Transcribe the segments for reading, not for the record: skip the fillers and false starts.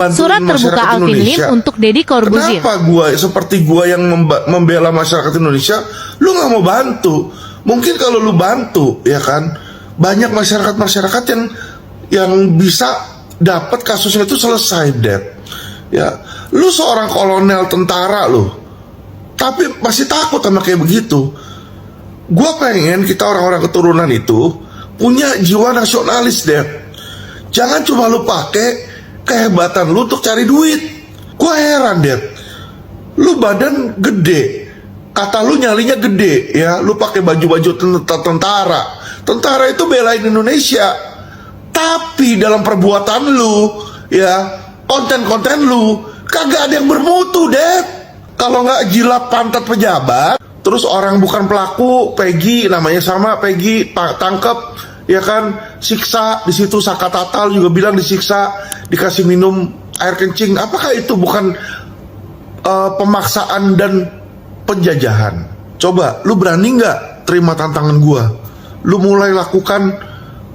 Surat terbuka Alvin Lim untuk Deddy Corbuzier. Kenapa seperti gua yang membela masyarakat Indonesia, lu nggak mau bantu? Mungkin kalau lu bantu, ya kan, banyak masyarakat yang bisa dapat kasusnya itu selesai, Dad. Ya, lu seorang kolonel tentara lu, tapi masih takut sama kayak begitu. Gua pengen kita orang-orang keturunan itu punya jiwa nasionalis, Dad. Jangan cuma lu pakai kehebatan lu untuk cari duit. Gua heran, Dad. Lu badan gede, kata lu nyalinya gede, ya. Lu pakai baju-baju tentara. Tentara itu belain Indonesia. Tapi dalam perbuatan lu, ya, konten-konten lu kagak ada yang bermutu, Dad. Kalau nggak jilat pantat pejabat, terus orang bukan pelaku, Peggy namanya sama, Peggy tangkep, ya kan, siksa di situ. Saka Tatal juga bilang disiksa, dikasih minum air kencing. Apakah itu bukan pemaksaan dan penjajahan? Coba lu berani nggak terima tantangan gua? Lu mulai lakukan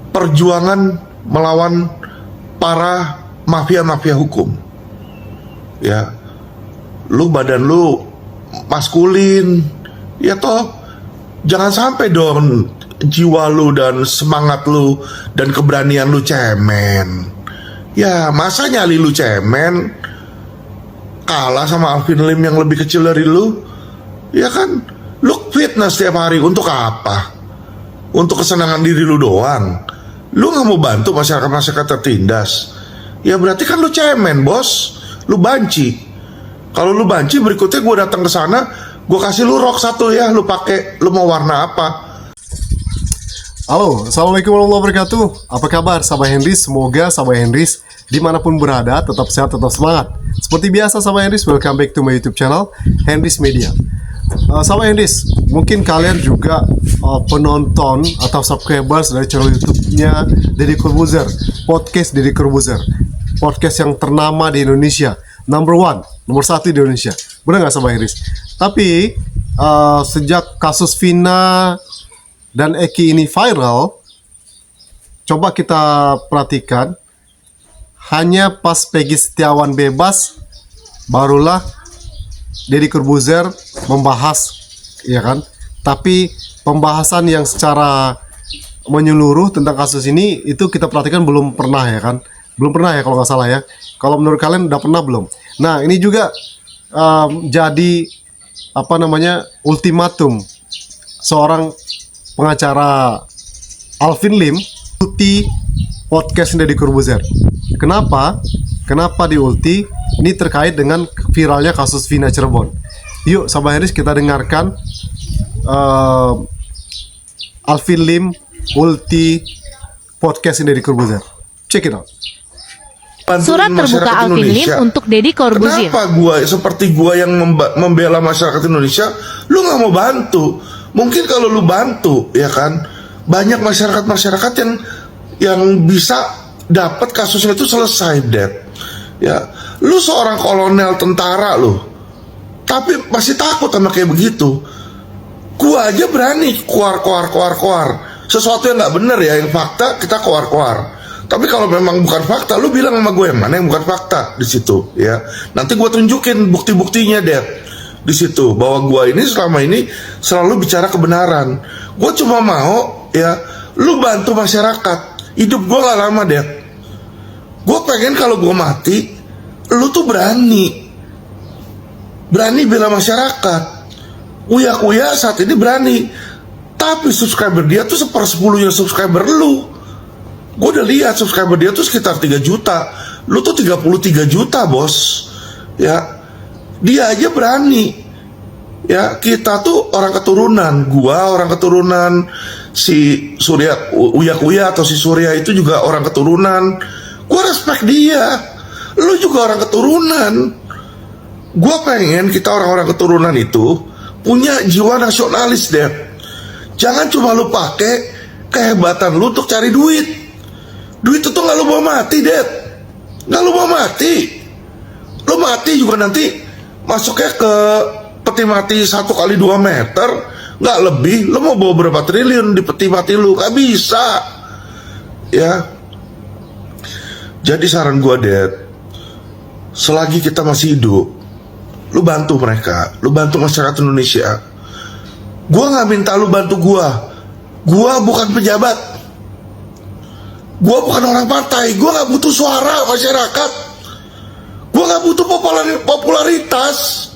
perjuangan melawan para mafia-mafia hukum. Ya, lu badan lu maskulin, ya toh, jangan sampai dong jiwa lu dan semangat lu dan keberanian lu cemen. Ya, masa nyali lu cemen kalah sama Alvin Lim yang lebih kecil dari lu? Ya kan, lu fitness tiap hari untuk apa? Untuk kesenangan diri lu doang. Lu gak mau bantu masyarakat tertindas. Ya berarti kan lu cemen, bos. Lu banci. Kalau lu banci, berikutnya gue datang ke sana, gue kasih lu rok satu, ya, lu pakai. Lu mau warna apa? Halo, assalamualaikum warahmatullahi wabarakatuh. Apa kabar, sahabat Hendris? Semoga sahabat Hendris dimanapun berada tetap sehat, tetap semangat. Seperti biasa, sahabat Hendris, welcome back to my YouTube channel Hendris Media. Sahabat Hendris, mungkin kalian juga penonton atau subscribers dari channel YouTube-nya Deddy Corbuzier, podcast Deddy Corbuzier, podcast yang ternama di Indonesia, nomor satu di Indonesia. Benar nggak, sahabat Hendris? Tapi sejak kasus Vina dan Eki ini viral, coba kita perhatikan, hanya pas Peggy Setiawan bebas, barulah Deddy Corbuzier membahas, ya kan? Tapi pembahasan yang secara menyeluruh tentang kasus ini, itu kita perhatikan belum pernah, ya kan? Belum pernah, ya, kalau nggak salah, ya. Kalau menurut kalian udah pernah belum? Nah, ini juga jadi ultimatum seorang pengacara Alvin Lim ulti podcast Deddy Corbuzier. Kenapa di ulti? Ini terkait dengan viralnya kasus Vina Cirebon. Yuk, sahabat Hendris, kita dengarkan Alvin Lim ulti podcast Deddy Corbuzier. Check it out. Surat terbuka Alvin Lim untuk Deddy Corbuzier. Kenapa seperti gua yang membela masyarakat Indonesia, lu nggak mau bantu? Mungkin kalau lu bantu, ya kan, banyak masyarakat yang bisa dapat kasusnya itu selesai, Dad. Ya, lu seorang kolonel tentara lu, tapi masih takut sama kayak begitu. Gua aja berani keluar. Sesuatu yang nggak bener, ya, yang fakta kita keluar. Tapi kalau memang bukan fakta, lu bilang sama gue yang mana yang bukan fakta di situ, ya. Nanti gue tunjukin bukti-buktinya, Dad, di situ, bahwa gue ini selama ini selalu bicara kebenaran. Gue cuma mau, ya, lu bantu masyarakat. Hidup gue gak lama, Dad. Gue pengen kalau gue mati, lu tuh berani bela masyarakat. Uya saat ini berani, tapi subscriber dia tuh 1/10 subscriber lu. Gue udah lihat subscriber dia tuh sekitar 3 juta. Lu tuh 33 juta, bos. Ya, dia aja berani. Ya, kita tuh orang keturunan. Gua orang keturunan. Si Uya atau si Surya itu juga orang keturunan. Gua respect dia. Lu juga orang keturunan. Gua pengen kita orang-orang keturunan itu punya jiwa nasionalis, Dad. Jangan cuma lu pakai kehebatan lu untuk cari duit. Duit itu gak lu mau mati, Dad. Gak lu mau mati. Lu mati juga nanti masuknya ke peti mati 1x2 meter, gak lebih. Lu mau bawa berapa triliun di peti mati lu? Gak bisa. Ya. Jadi saran gua, Dad, selagi kita masih hidup, lu bantu mereka, lu bantu masyarakat Indonesia. Gua nggak minta lu bantu gua bukan pejabat, gua bukan orang partai, gua nggak butuh suara masyarakat, gua nggak butuh popularitas.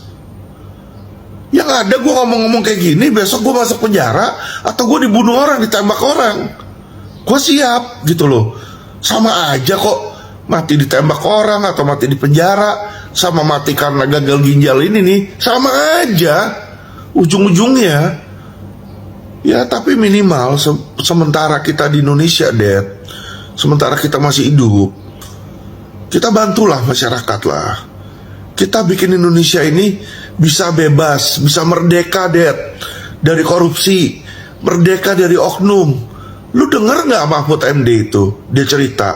Yang ada gue ngomong-ngomong kayak gini, besok gue masuk penjara atau gue dibunuh orang, ditembak orang, gue siap gitu loh. Sama aja kok mati ditembak orang atau mati di penjara sama mati karena gagal ginjal ini nih, sama aja ujung-ujungnya. Ya tapi minimal sementara kita di Indonesia, sementara kita masih hidup, kita bantulah masyarakat lah. Kita bikin Indonesia ini bisa bebas, bisa merdeka, dari korupsi, merdeka dari oknum. Lu denger nggak Mahfud MD itu? Dia cerita.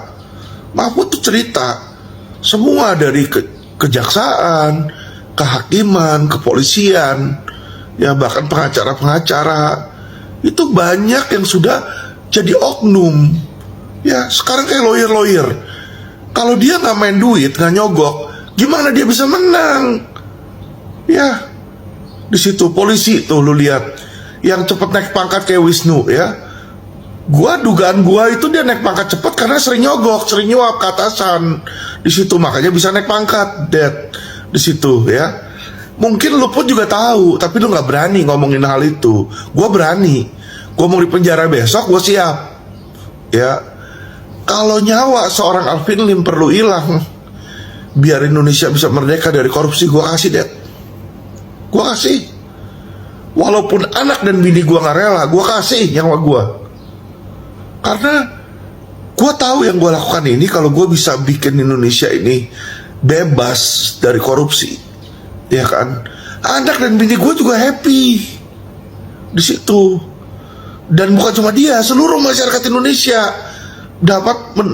Mahfud tuh cerita semua dari kejaksaan, kehakiman, kepolisian, ya bahkan pengacara-pengacara itu banyak yang sudah jadi oknum. Ya sekarang kayak lawyer. Kalau dia nggak main duit, nggak nyogok, gimana dia bisa menang? Ya, di situ polisi tuh lu lihat yang cepet naik pangkat kayak Wisnu ya. Dugaan gua itu dia naik pangkat cepet karena sering nyogok, sering nyuap ke atasan. Di situ makanya bisa naik pangkat, di situ ya. Mungkin lu pun juga tahu, tapi lu nggak berani ngomongin hal itu. Gua berani. Gua mau di penjara besok, gua siap. Ya. Kalau nyawa seorang Alvin Lim perlu hilang, biar Indonesia bisa merdeka dari korupsi, gue kasih, gue kasih. Walaupun anak dan bini gue gak rela, gue kasih nyawa gue. Karena gue tahu yang gue lakukan ini, kalau gue bisa bikin Indonesia ini bebas dari korupsi, ya kan, anak dan bini gue juga happy di situ. Dan bukan cuma dia, seluruh masyarakat Indonesia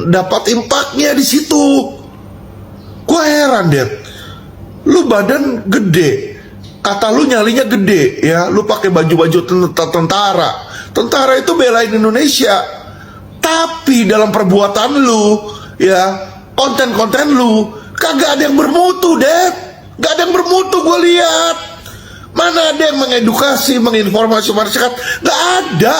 dapat impaknya di situ. Gue heran, lu badan gede, kata lu nyalinya gede, ya, lu pakai baju-baju tentara itu belain Indonesia, tapi dalam perbuatan lu, ya, konten-konten lu kagak ada yang bermutu, gak ada yang bermutu. Gue lihat mana ada yang mengedukasi, menginformasi masyarakat, gak ada,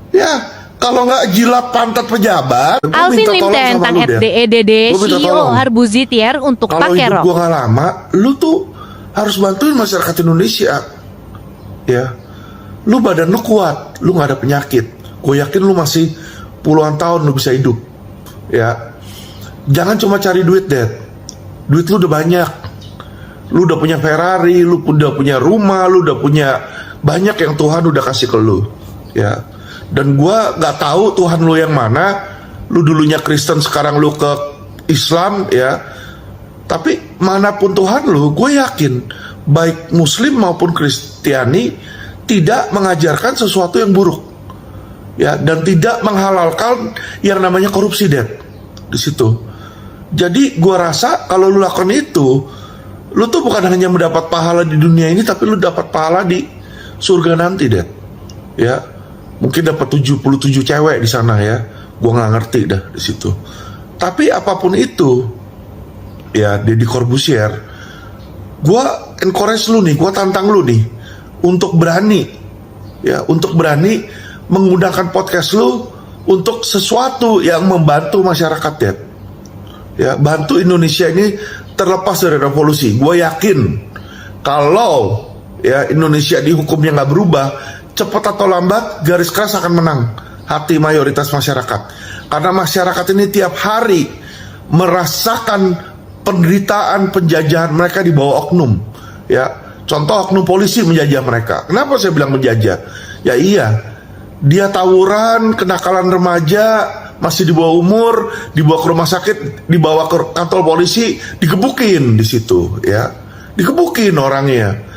ya. Kalau nggak jilat pantat pejabat, Alvin Lim tentang FDEDD CEO Harbuzitier untuk kalau pakai rok. Kalau hidup gue nggak lama, lu tuh harus bantuin masyarakat Indonesia, ya. Lu badan lu kuat, lu nggak ada penyakit. Gue yakin lu masih puluhan tahun lu bisa hidup, ya. Jangan cuma cari duit, duit lu udah banyak. Lu udah punya Ferrari, lu udah punya rumah, lu udah punya banyak yang Tuhan udah kasih ke lu, ya. Dan gue gak tahu Tuhan lu yang mana. Lu dulunya Kristen, sekarang lu ke Islam, ya. Tapi manapun Tuhan lu, gue yakin baik Muslim maupun Kristiani tidak mengajarkan sesuatu yang buruk, ya, dan tidak menghalalkan yang namanya korupsi, di situ. Jadi gue rasa kalau lu lakukan itu, lu tuh bukan hanya mendapat pahala di dunia ini, tapi lu dapat pahala di surga nanti, ya. Mungkin dapat 77 cewek di sana, ya. Gua nggak ngerti dah di situ. Tapi apapun itu, ya, Deddy Corbuzier, gua encourage lu nih, gua tantang lu nih untuk berani, ya, untuk berani menggunakan podcast lu untuk sesuatu yang membantu masyarakat, ya, bantu Indonesia ini terlepas dari revolusi. Gua yakin kalau, ya, Indonesia di hukumnya nggak berubah, cepat atau lambat garis keras akan menang hati mayoritas masyarakat. Karena masyarakat ini tiap hari merasakan penderitaan penjajahan mereka di bawah oknum, ya. Contoh, oknum polisi menjajah mereka. Kenapa saya bilang menjajah? Ya iya, dia tawuran, kenakalan remaja, masih di bawah umur, dibawa ke rumah sakit, dibawa ke kantor polisi, digebukin di situ, ya. Digebukin orangnya.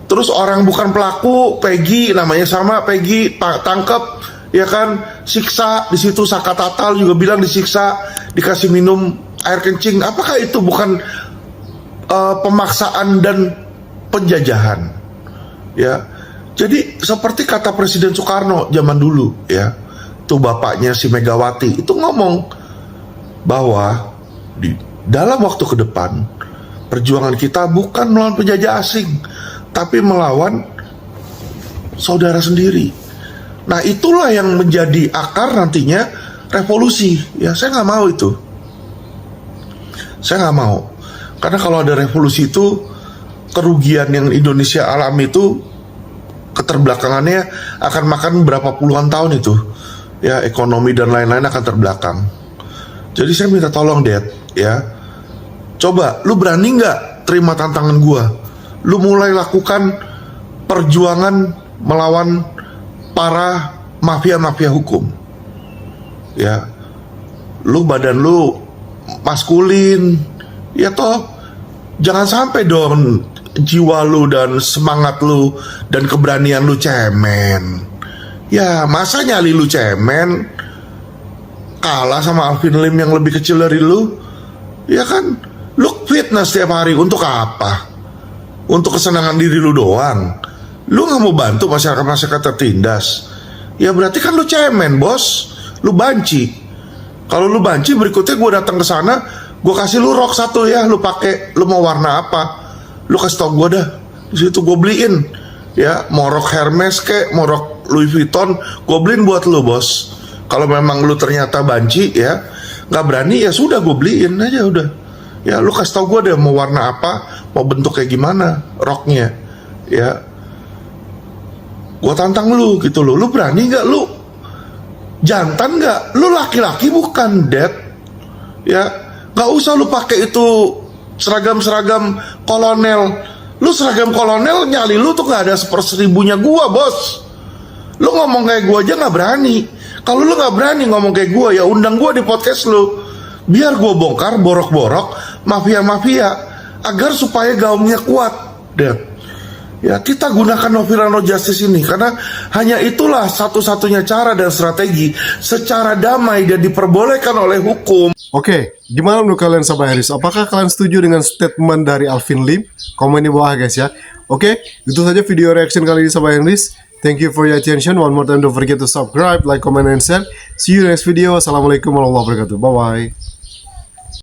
Terus orang bukan pelaku, Peggy, namanya sama, Peggy, tangkep, ya kan, siksa di situ. Saka Tatal juga bilang disiksa, dikasih minum air kencing. Apakah itu bukan pemaksaan dan penjajahan, ya? Jadi seperti kata Presiden Soekarno zaman dulu, ya, tuh bapaknya si Megawati itu ngomong bahwa dalam waktu ke depan perjuangan kita bukan melawan penjajah asing, tapi melawan saudara sendiri. Nah, itulah yang menjadi akar nantinya revolusi. Ya, saya nggak mau itu. Saya nggak mau. Karena kalau ada revolusi itu, kerugian yang Indonesia alami itu, keterbelakangannya akan makan berapa puluhan tahun itu. Ya, ekonomi dan lain-lain akan terbelakang. Jadi saya minta tolong, Dad, ya. Coba, lu berani nggak terima tantangan gua? Lu mulai lakukan perjuangan melawan para mafia-mafia hukum. Ya, lu badan lu maskulin, ya toh, jangan sampai dong jiwa lu dan semangat lu dan keberanian lu cemen. Ya, masa nyali lu cemen kalah sama Alvin Lim yang lebih kecil dari lu? Ya kan, lu fitness tiap hari untuk apa? Untuk kesenangan diri lu doang. Lu gak mau bantu masyarakat-masyarakat tertindas. Ya berarti kan lu cemen, bos. Lu banci. Kalau lu banci, berikutnya gue datang ke sana, gue kasih lu rok satu ya, lu pakai. Lu mau warna apa? Lu kasih tau gue dah. Di situ gue beliin. Ya, mau rok Hermes kek, mau rok Louis Vuitton, gue beliin buat lu, bos. Kalau memang lu ternyata banci ya, nggak berani, ya sudah, gue beliin aja udah. Ya, lu kasih tau gue deh mau warna apa, mau bentuk kayak gimana roknya. Ya, gue tantang lu gitu loh. Lu berani nggak? Lu jantan nggak? Lu laki-laki bukan, Dad? Ya, nggak usah lu pakai itu seragam kolonel. Lu seragam kolonel, nyali lu tuh nggak ada 1/1000-nya gua, bos. Lu ngomong kayak gua aja nggak berani. Kalau lu nggak berani ngomong kayak gua, ya undang gua di podcast lu, biar gua bongkar borok-borok mafia-mafia agar supaya gaungnya kuat, Dad. Ya, kita gunakan Novira No Justice ini karena hanya itulah satu-satunya cara dan strategi secara damai dan diperbolehkan oleh hukum. Oke, gimana menurut kalian Sahabat Henris? Apakah kalian setuju dengan statement dari Alvin Lim? Komen di bawah guys ya. Oke, itu saja video reaction kali ini Sahabat Henris. Thank you for your attention. One more time, don't forget to subscribe, like, comment, and share. See you next video. Assalamualaikum warahmatullahi wabarakatuh. Bye-bye.